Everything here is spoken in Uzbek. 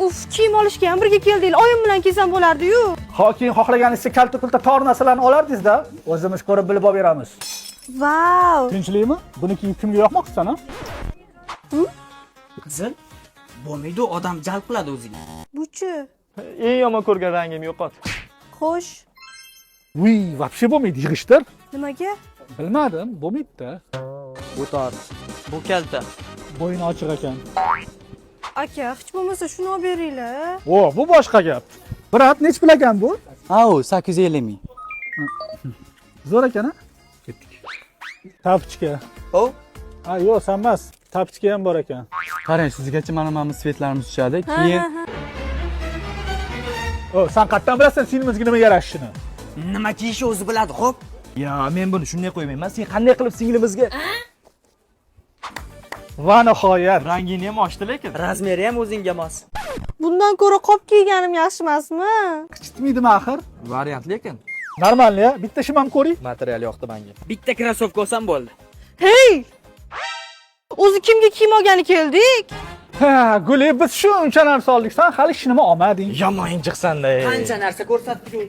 Uf, kiyim olishga ham birga keldik. Oyim bilan kelsam bo'lardi-yu. Keyin xohlaganingizcha kalta-kulta tor narsalarni olardingiz-da. O'zimiz ko'rib bilib olib beramiz. Vau! Tinchlikmi? Buni kiyib kimga yoqmoqchisan, ha? Qizil, bo'lmaydi, odam jalb qiladi o'ziga. Buchi. Eng yomon ko'rgan rangim yo'qot. Xo'sh. Uy, вообще bo'lmaydi, yig'ishtir. Nimaga? Bilmadim, bo'lmaydi-da. Bu tor. Bu kalta. Bo'yni ochiq ekan. Aka, hech bo'lmasa shuni olib beringlar. O, bu boshqa gap. Brat, nech pul ekan bu? Au, 850 ming. Zo'r ekan, ha? Ketdik. Tapchka. O, Ha, yo'q, sen emas. Tapchka ham bor ekan. qarang, sizgacha mana svetlarimiz tushadi. Keyin O, sen qayerdan bilasan singlingizga nima yarashishini? nima kiyishni o'zi biladi, xo'p? Ya, men buni shunday qo'ymayman. Sen qanday qilib singlimizga Va nihoyat. rangini ham ochdi lekin. Razmeri ham o'zingga mos. Bundan ko'ra qop kiyganim yaxshi emasmi? Qichitmaydimi axir? Variant lekin. Normal ya. Bitta shim ham ko'ring. Material yoqdi menga. Bitta krossovka olsam bo'ldi. Hey! O'zi kimga kiyim olgani keldik? Ha, Guli, biz shuncha narsa oldik. Sen hali shinimi olmading. Yomon injiqsanda. Qancha narsa ko'rsatdik.